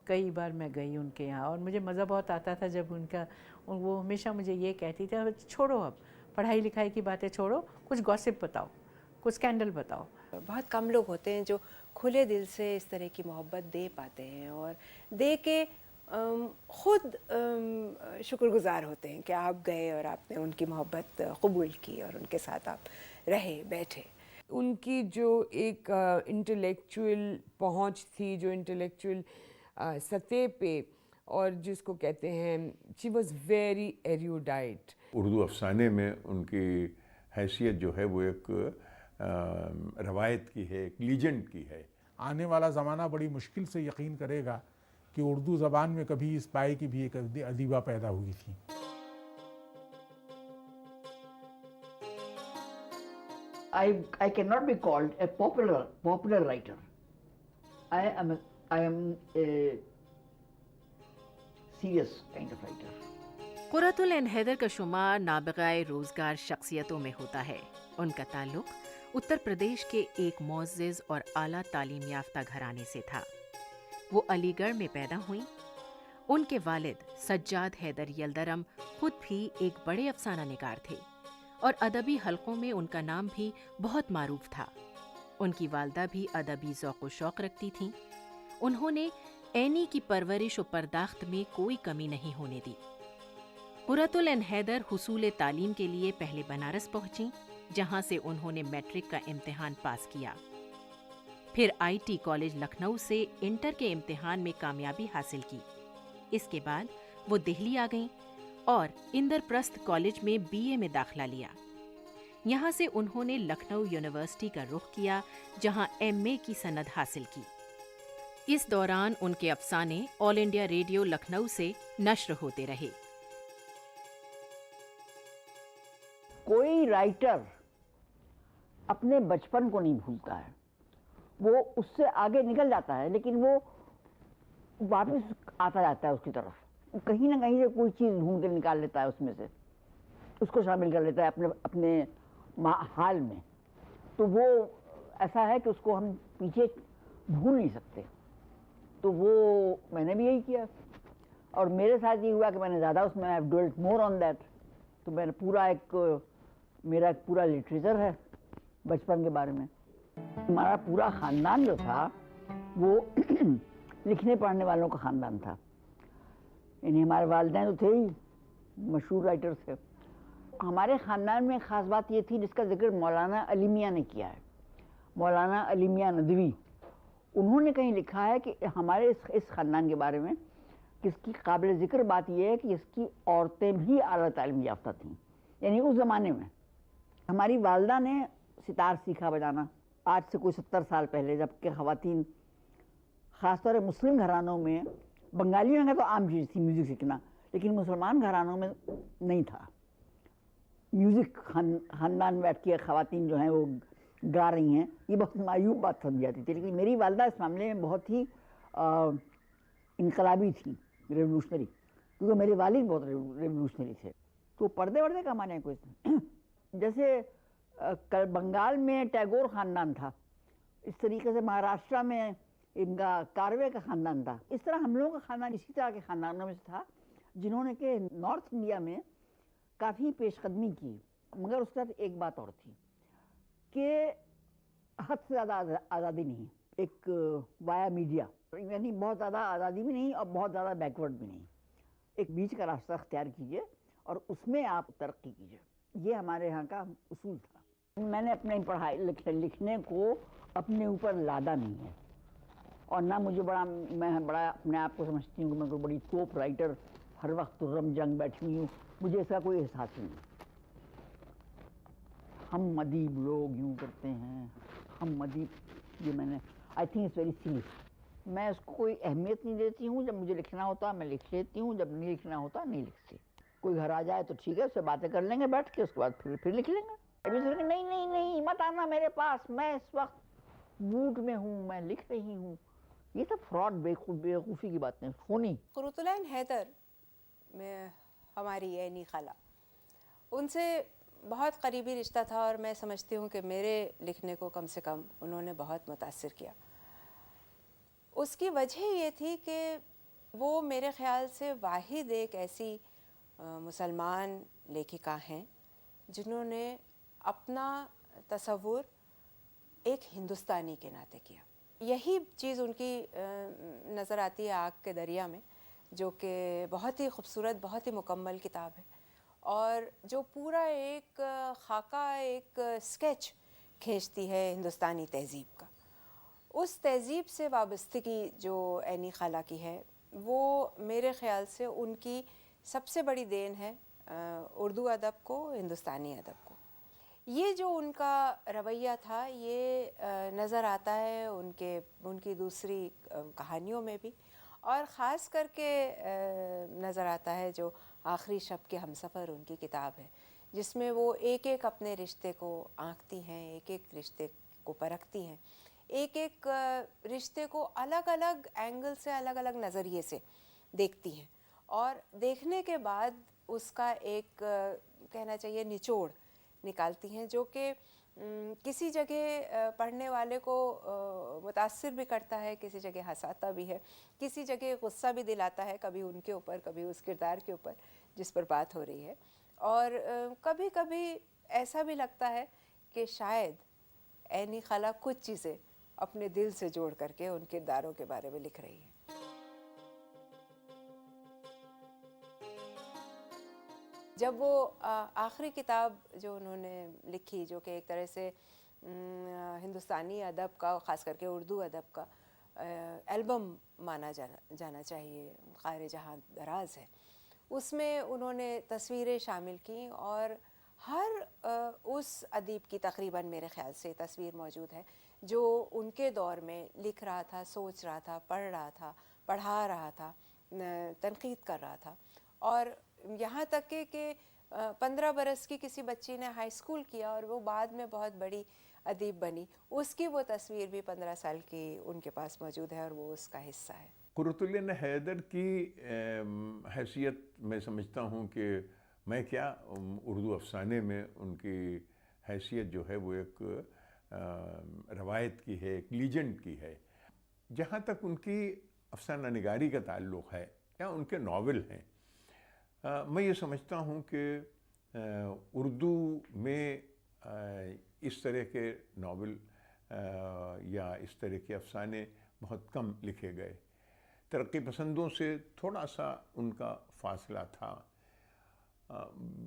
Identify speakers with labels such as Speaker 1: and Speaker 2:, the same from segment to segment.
Speaker 1: کئی بار میں گئی ان کے یہاں اور مجھے مزہ بہت آتا تھا جب وہ ہمیشہ مجھے یہ کہتی تھی چھوڑو اب پڑھائی لکھائی کی باتیں چھوڑو، کچھ گوسپ بتاؤ، کچھ اسکینڈل بتاؤ.
Speaker 2: بہت کم لوگ ہوتے ہیں جو کھلے دل سے اس طرح کی محبت دے پاتے ہیں اور دے کے خود شکر گزار ہوتے ہیں کہ آپ گئے اور آپ نے ان کی محبت قبول کی اور ان کے ساتھ آپ رہے بیٹھے.
Speaker 3: ان کی جو ایک انٹلیکچوئل پہنچ تھی، جو انٹلیکچوئل سطح پہ، اور جس کو کہتے ہیں شی واز ویری ایریوڈائٹ.
Speaker 4: اردو افسانے میں ان کی حیثیت جو ہے وہ ایک روایت کی ہے، ایک لیجنڈ کی ہے.
Speaker 5: آنے والا زمانہ بڑی مشکل سے یقین کرے گا کہ اردو زبان میں کبھی اس پائے کی بھی ایک ادیبہ پیدا ہوئی تھی.
Speaker 6: I cannot be called a popular writer. I am a serious kind of writer.
Speaker 7: قرۃ العین حیدر کا شمار نابغہ روزگار شخصیتوں میں ہوتا ہے. ان کا تعلق اتر پردیش کے ایک معزز اور اعلیٰ تعلیم یافتہ گھرانے سے تھا. وہ علی گڑھ میں پیدا ہوئیں. ان کے والد سجاد حیدر یلدرم خود بھی ایک بڑے افسانہ نگار تھے اور ادبی حلقوں میں ان کا نام بھی بہت معروف تھا. ان کی والدہ بھی ادبی ذوق و شوق رکھتی تھیں. انہوں نے عینی کی پرورش و پرداخت میں کوئی کمی نہیں ہونے دی. قرۃ العین حیدر حصول تعلیم کے لیے پہلے بنارس پہنچیں، جہاں سے انہوں نے میٹرک کا امتحان پاس کیا. پھر IIT کالج لکھنؤ سے انٹر کے امتحان میں کامیابی حاصل کی. اس کے بعد وہ دہلی آ گئیں اور اندر پرست کالج میں BA میں داخلہ لیا. یہاں سے انہوں نے لکھنؤ یونیورسٹی کا رخ کیا، جہاں MA کی سند حاصل کی. اس دوران ان کے افسانے آل انڈیا ریڈیو لکھنؤ سے نشر ہوتے رہے.
Speaker 6: کوئی رائٹر اپنے بچپن کو نہیں بھولتا ہے، وہ اس سے آگے نکل جاتا ہے لیکن وہ واپس آتا جاتا ہے اس کی طرف. کہیں نہ کہیں سے کوئی چیز ڈھونڈ کے نکال لیتا ہے، اس میں سے اس کو شامل کر لیتا ہے اپنے حال میں. تو وہ ایسا ہے کہ اس کو ہم پیچھے بھول نہیں سکتے. تو وہ میں نے بھی یہی کیا اور میرے ساتھ یہ ہوا کہ میں نے زیادہ اس میں I've dwelt more on that. تو میں نے میرا ایک پورا لٹریچر ہے بچپن کے بارے میں. ہمارا پورا خاندان جو تھا وہ لکھنے پڑھنے والوں کا خاندان تھا. یعنی ہمارے والدین تو تھے ہی مشہور رائٹر تھے. ہمارے خاندان میں خاص بات یہ تھی جس کا ذکر مولانا علی میاں نے کیا ہے. مولانا علی میاں ندوی، انہوں نے کہیں لکھا ہے کہ ہمارے اس خاندان کے بارے میں اس کی قابل ذکر بات یہ ہے کہ اس کی عورتیں بھی اعلیٰ تعلیم یافتہ تھیں. یعنی اس زمانے میں ہماری والدہ نے ستار سیکھا بجانا آج سے کوئی 70 سال پہلے، جبکہ خواتین خاص طور مسلم گھرانوں میں، بنگالیوں میں تو عام چیز تھی میوزک سیکھنا، لیکن مسلمان گھرانوں میں نہیں تھا. میوزک خاندان بیٹھ کے خواتین جو ہیں وہ گا رہی ہیں، یہ بہت معیوب بات سمجھی جاتی تھی. لیکن میری والدہ اس معاملے میں بہت ہی انقلابی تھی، ریولوشنری، کیونکہ میرے والد بہت ریولوشنری تھے. تو پردے وردے کا معنی ہے کوئی جیسے بنگال میں ٹیگور خاندان تھا، اس طریقے سے مہاراشٹرا میں ان کا کاروے کا خاندان تھا. اس طرح ہم لوگوں کا خاندان اسی طرح کے خاندانوں میں سے تھا جنہوں نے کہ نارتھ انڈیا میں کافی پیش قدمی کی. مگر اس کے ساتھ ایک بات اور تھی کہ حد سے زیادہ آزادی نہیں، ایک وایا میڈیا، یعنی بہت زیادہ آزادی بھی نہیں اور بہت زیادہ بیکورڈ بھی نہیں. ایک بیچ کا راستہ اختیار کیجئے اور اس میں آپ ترقی کیجئے. یہ ہمارے یہاں کا اصول تھا. میں نے اپنے پڑھائی لکھنے کو اپنے اوپر لادا نہیں ہے اور نہ مجھے میں بڑا اپنے آپ کو سمجھتی ہوں کہ میں کوئی بڑی توپ رائٹر ہر وقت رم جنگ بیٹھی ہوئی ہوں. مجھے اس کا کوئی احساس نہیں. ہم ادیب لوگ یوں کرتے ہیں، ہم ادیب، یہ میں نے آئی تھنک اٹس ویری سیلی. میں اس کو کوئی اہمیت نہیں دیتی ہوں. جب مجھے لکھنا ہوتا میں لکھ لیتی ہوں، جب نہیں لکھنا ہوتا نہیں لکھتی. کوئی گھر آ جائے تو ٹھیک ہے، اس سے باتیں کر لیں گے بیٹھ کے، اس کے بعد پھر لکھ لیں گے. ابھی نہیں نہیں نہیں مت آنا میرے پاس، میں اس وقت موڈ میں ہوں، میں لکھ رہی ہوں. یہ سب فراڈ بیوقوفی کی باتیں، فونی.
Speaker 2: قرۃ العین حیدر میں ہماری عینی خالہ، ان سے بہت قریبی رشتہ تھا اور میں سمجھتی ہوں کہ میرے لکھنے کو کم سے کم انہوں نے بہت متاثر کیا. اس کی وجہ یہ تھی کہ وہ میرے خیال سے واحد ایک ایسی مسلمان لیکھکا ہیں جنہوں نے اپنا تصور ایک ہندوستانی کے ناطے کیا. یہی چیز ان کی نظر آتی ہے آگ کے دریا میں، جو کہ بہت ہی خوبصورت، بہت ہی مکمل کتاب ہے، اور جو پورا ایک خاکہ، ایک اسکیچ کھینچتی ہے ہندوستانی تہذیب کا. اس تہذیب سے وابستگی جو عینی خالہ کی ہے، وہ میرے خیال سے ان کی سب سے بڑی دین ہے اردو ادب کو، ہندوستانی ادب کو. یہ جو ان کا رویہ تھا یہ نظر آتا ہے ان کی دوسری کہانیوں میں بھی، اور خاص کر کے نظر آتا ہے جو آخری شب کے ہمسفر ان کی کتاب ہے، جس میں وہ ایک ایک اپنے رشتے کو آنکھتی ہیں، ایک ایک رشتے کو پرکھتی ہیں، ایک ایک رشتے کو الگ الگ اینگل سے، الگ الگ نظریے سے دیکھتی ہیں، اور دیکھنے کے بعد اس کا ایک کہنا چاہیے نچوڑ نکالتی ہیں، جو کہ کسی جگہ پڑھنے والے کو متاثر بھی کرتا ہے، کسی جگہ ہنساتا بھی ہے، کسی جگہ غصہ بھی دلاتا ہے، کبھی ان کے اوپر، کبھی اس کردار کے اوپر جس پر بات ہو رہی ہے، اور کبھی کبھی ایسا بھی لگتا ہے کہ شاید عینی خالہ کچھ چیزیں اپنے دل سے جوڑ کر کے ان کرداروں کے بارے میں لکھ رہی ہیں. جب وہ آخری کتاب جو انہوں نے لکھی، جو کہ ایک طرح سے ہندوستانی ادب کا، خاص کر کے اردو ادب کا البم مانا جانا چاہیے، خیر جہاں دراز ہے، اس میں انہوں نے تصویریں شامل کیں، اور ہر اس ادیب کی تقریباً میرے خیال سے تصویر موجود ہے جو ان کے دور میں لکھ رہا تھا، سوچ رہا تھا، پڑھ رہا تھا، پڑھا رہا تھا، تنقید کر رہا تھا. اور یہاں تک کہ 15 برس کی کسی بچی نے ہائی اسکول کیا اور وہ بعد میں بہت بڑی ادیب بنی، اس کی وہ تصویر بھی 15 سال کی ان کے پاس موجود ہے، اور وہ اس کا حصہ ہے.
Speaker 4: قرۃ العین حیدر کی حیثیت میں سمجھتا ہوں کہ میں کیا، اردو افسانے میں ان کی حیثیت جو ہے وہ ایک روایت کی ہے، ایک لیجنڈ کی ہے. جہاں تک ان کی افسانہ نگاری کا تعلق ہے یا ان کے ناول ہیں، میں یہ سمجھتا ہوں کہ اردو میں اس طرح کے ناول یا اس طرح کے افسانے بہت کم لکھے گئے. ترقی پسندوں سے تھوڑا سا ان کا فاصلہ تھا.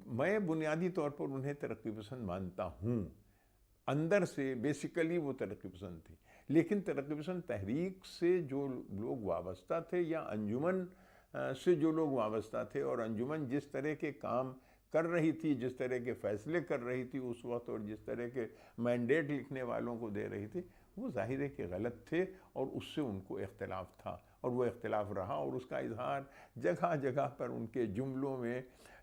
Speaker 4: میں بنیادی طور پر انہیں ترقی پسند مانتا ہوں، اندر سے بیسیکلی وہ ترقی پسند تھی، لیکن ترقی پسند تحریک سے جو لوگ وابستہ تھے یا انجمن سے جو لوگ وابستہ تھے، اور انجمن جس طرح کے کام کر رہی تھی، جس طرح کے فیصلے کر رہی تھی اس وقت، اور جس طرح کے مینڈیٹ لکھنے والوں کو دے رہی تھی، وہ ظاہر ہے کہ غلط تھے، اور اس سے ان کو اختلاف تھا، اور وہ اختلاف رہا، اور اس کا اظہار جگہ جگہ پر ان کے جملوں میں،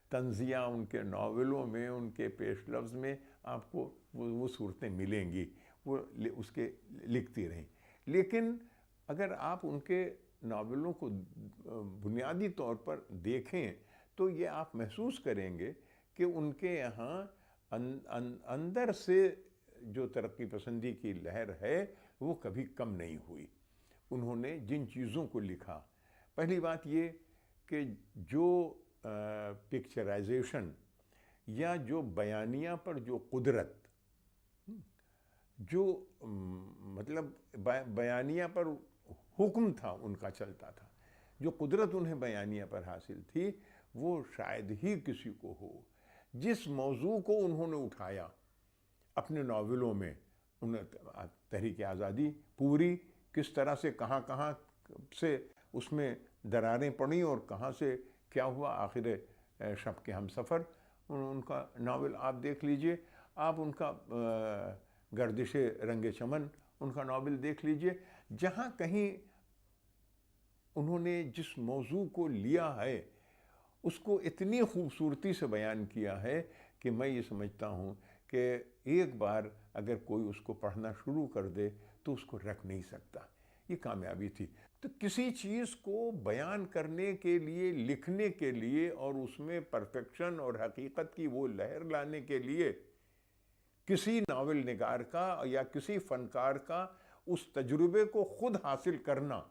Speaker 4: طنزیہ ان کے ناولوں میں، ان کے پیش لفظ میں آپ کو وہ صورتیں ملیں گی، وہ اس کے لکھتی رہیں. لیکن اگر آپ ان کے ناولوں کو بنیادی طور پر دیکھیں تو یہ آپ محسوس کریں گے کہ ان کے یہاں اندر سے جو ترقی پسندی کی لہر ہے وہ کبھی کم نہیں ہوئی. انہوں نے جن چیزوں کو لکھا، پہلی بات یہ کہ جو پکچرائزیشن یا جو بیانیہ پر جو قدرت، جو مطلب بیانیہ پر حکم تھا ان کا چلتا تھا، جو قدرت انہیں بیانیہ پر حاصل تھی، وہ شاید ہی کسی کو ہو. جس موضوع کو انہوں نے اٹھایا اپنے ناولوں میں، تحریک آزادی پوری کس طرح سے، کہاں کہاں سے اس میں دراریں پڑیں اور کہاں سے کیا ہوا، آخر شب کے ہم سفر، ان کا ناول آپ دیکھ لیجئے، آپ ان کا گردش رنگ چمن ان کا ناول دیکھ لیجئے، جہاں کہیں انہوں نے جس موضوع کو لیا ہے اس کو اتنی خوبصورتی سے بیان کیا ہے کہ میں یہ سمجھتا ہوں کہ ایک بار اگر کوئی اس کو پڑھنا شروع کر دے تو اس کو رکھ نہیں سکتا. یہ کامیابی تھی. تو کسی چیز کو بیان کرنے کے لیے، لکھنے کے لیے، اور اس میں پرفیکشن اور حقیقت کی وہ لہر لانے کے لیے کسی ناول نگار کا یا کسی فنکار کا اس تجربے کو خود حاصل کرنا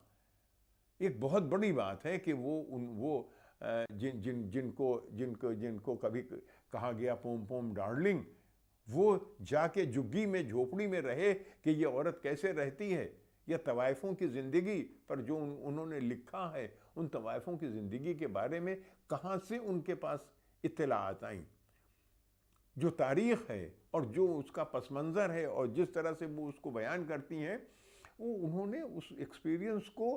Speaker 4: ایک بہت بڑی بات ہے کہ وہ جن کو کبھی کہا گیا پوم پوم ڈارلنگ، وہ جا کے جھگی میں جھوپڑی میں رہے کہ یہ عورت کیسے رہتی ہے، یا طوائفوں کی زندگی پر جو انہوں نے لکھا ہے، ان طوائفوں کی زندگی کے بارے میں کہاں سے ان کے پاس اطلاعات آئیں. جو تاریخ ہے اور جو اس کا پس منظر ہے اور جس طرح سے وہ اس کو بیان کرتی ہیں، وہ انہوں نے اس ایکسپیرینس کو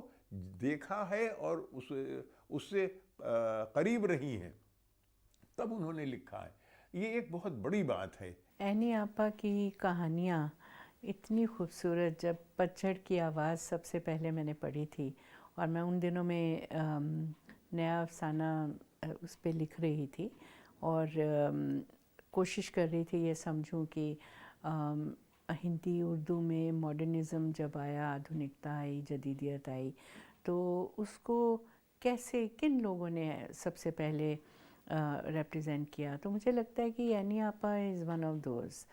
Speaker 4: دیکھا ہے اور اس سے قریب رہی ہیں، تب انہوں نے لکھا ہے. یہ ایک بہت بڑی بات ہے.
Speaker 1: اینی آپا کی کہانیاں اتنی خوبصورت، جب پتجھڑ کی آواز سب سے پہلے میں نے پڑھی تھی، اور میں ان دنوں میں نیا افسانہ اس پہ لکھ رہی تھی اور کوشش کر رہی تھی یہ سمجھوں کہ ہندی اردو میں ماڈرنزم جب آیا، آدھنکتا آئی، جدیدیت آئی، تو اس کو کیسے کن لوگوں نے سب سے پہلے ریپریزنٹ کیا. تو مجھے لگتا ہے کہ یعنی آپا از ون آف دوز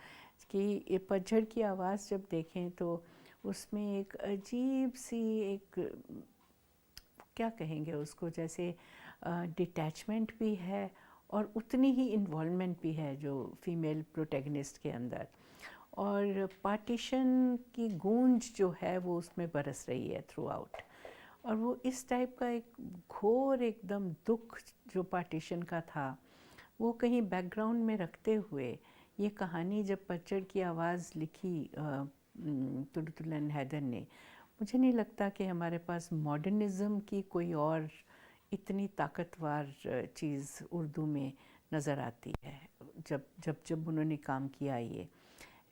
Speaker 1: کہ پتجھڑ کی آواز جب دیکھیں تو اس میں ایک عجیب سی ایک کیا کہیں گے اس کو، جیسے ڈیٹیچمنٹ بھی ہے اور اتنی ہی انوالومنٹ بھی ہے جو فیمیل پروٹیگنسٹ کے اندر، اور پارٹیشن کی گونج جو ہے وہ اس میں برس رہی ہے تھرو آؤٹ. اور وہ اس ٹائپ کا ایک گھور ایک دم دکھ جو پارٹیشن کا تھا، وہ کہیں بیک گراؤنڈ میں رکھتے ہوئے یہ کہانی جب پتجھڑ کی آواز لکھی طلعت العین حیدر نے، مجھے نہیں لگتا کہ ہمارے پاس ماڈرنزم کی کوئی اور اتنی طاقتور چیز اردو میں نظر آتی ہے جب انہوں نے کام کیا. یہ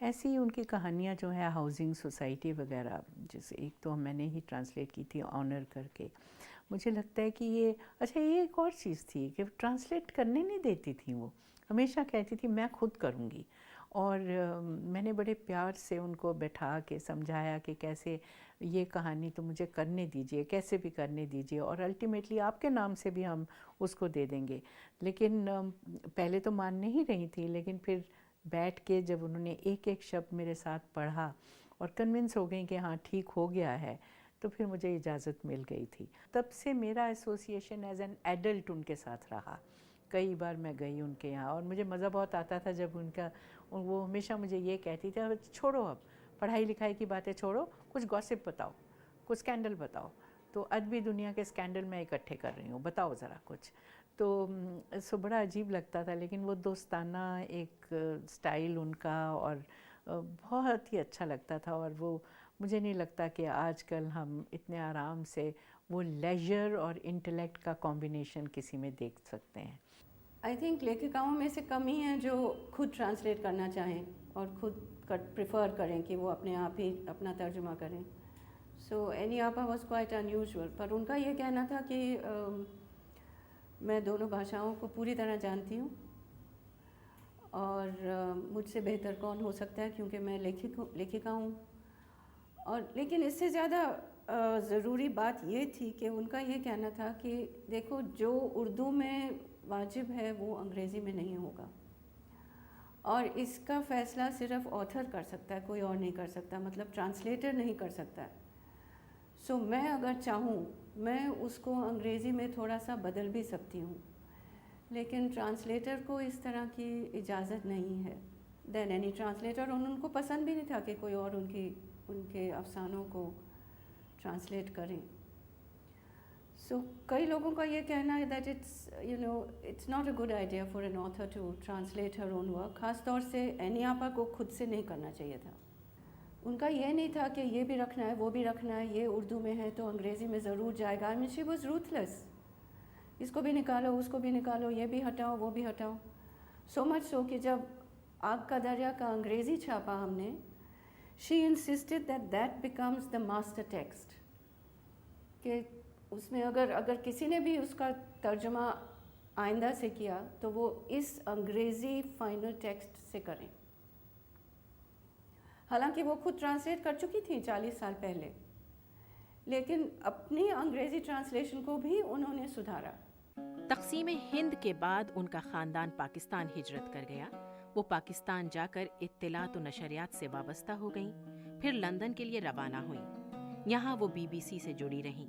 Speaker 1: ایسی ہی ان کی کہانیاں جو ہیں ہاؤسنگ سوسائٹی وغیرہ، جیسے ایک تو میں نے ہی ٹرانسلیٹ کی تھی آنر کر کے، مجھے لگتا ہے کہ یہ اچھا یہ ایک اور چیز تھی کہ ٹرانسلیٹ کرنے نہیں دیتی تھیں، وہ ہمیشہ کہتی تھی میں خود کروں گی. اور میں نے بڑے پیار سے ان کو بٹھا کے سمجھایا کہ کیسے یہ کہانی تو مجھے کرنے دیجئے، کیسے بھی کرنے دیجئے، اور الٹیمیٹلی آپ کے نام سے بھی ہم اس کو دے دیں گے. لیکن پہلے تو مان نہیں رہی تھی، لیکن پھر بیٹھ کے جب انہوں نے ایک ایک شبد میرے ساتھ پڑھا اور کنونس ہو گئیں کہ ہاں ٹھیک ہو گیا ہے، تو پھر مجھے اجازت مل گئی تھی. تب سے میرا ایسوسیشن ایز این ایڈلٹ ان کے ساتھ رہا. کئی بار میں گئی ان کے یہاں اور مجھے مزہ بہت آتا تھا جب وہ ہمیشہ مجھے یہ کہتی تھی چھوڑو اب پڑھائی لکھائی کی باتیں چھوڑو، کچھ گوسپ بتاؤ، کچھ اسکینڈل بتاؤ. تو ادبی دنیا کے اسکینڈل میں اکٹھے کر رہی ہوں، بتاؤ ذرا کچھ. تو بڑا عجیب لگتا تھا، لیکن وہ دوستانہ ایک سٹائل ان کا اور بہت ہی اچھا لگتا تھا. اور وہ مجھے نہیں لگتا کہ آج کل ہم اتنے آرام سے وہ لیجر اور انٹلیکٹ کا کمبینیشن کسی میں دیکھ سکتے ہیں.
Speaker 8: آئی تھنک لیکھکاؤں میں سے کم ہی ہیں جو خود ٹرانسلیٹ کرنا چاہیں اور خود پریفر کریں کہ وہ اپنے آپ ہی اپنا ترجمہ کریں. سو اینی آپا واز کوائٹ انیوژول. پر ان کا یہ کہنا تھا کہ میں دونوں بھاشاؤں کو پوری طرح جانتی ہوں اور مجھ سے بہتر کون ہو سکتا ہے، کیونکہ میں لیکھکا ہوں. اور لیکن اس سے زیادہ ضروری بات یہ تھی کہ ان کا یہ کہنا تھا کہ دیکھو جو اردو میں واجب ہے وہ انگریزی میں نہیں ہوگا، اور اس کا فیصلہ صرف آتھر کر سکتا ہے، کوئی اور نہیں کر سکتا، مطلب ٹرانسلیٹر نہیں کر سکتا ہے. سو میں اگر چاہوں میں اس کو انگریزی میں تھوڑا سا بدل بھی سکتی ہوں، لیکن ٹرانسلیٹر کو اس طرح کی اجازت نہیں ہے. دین اینی ٹرانسلیٹر، ان کو پسند بھی نہیں تھا کہ کوئی اور ان کے افسانوں کو ٹرانسلیٹ کریں. سو کئی لوگوں کا یہ کہنا ہے that it's not a good idea for an author to translate her own work. خاص طور سے اینی آپا کو خود سے نہیں کرنا چاہیے تھا. ان کا یہ نہیں تھا کہ یہ بھی رکھنا ہے وہ بھی رکھنا ہے، یہ اردو میں ہے تو انگریزی میں ضرور جائے گا. She was روتھلیس. اس کو بھی نکالو، اس کو بھی نکالو، یہ بھی ہٹاؤ، وہ بھی ہٹاؤ. سو مچ سو کہ جب آگ کا دریا کا انگریزی چھاپا ہم نے، she insisted that becomes the master text, کہ اس میں اگر کسی نے بھی اس کا ترجمہ آئندہ سے کیا تو وہ اس انگریزی فائنل ٹیکسٹ سے کریں. حالانکہ وہ خود ٹرانسلیٹ کر چکی تھیں 40 سال پہلے، لیکن اپنی انگریزی ٹرانسلیشن کو بھی انہوں نے سدھارا.
Speaker 7: تقسیم ہند کے بعد ان کا خاندان پاکستان ہجرت کر گیا. وہ پاکستان جا کر اطلاعات و نشریات سے وابستہ ہو گئیں، پھر لندن کے لیے روانہ ہوئیں. یہاں وہ BBC سے جڑی رہیں.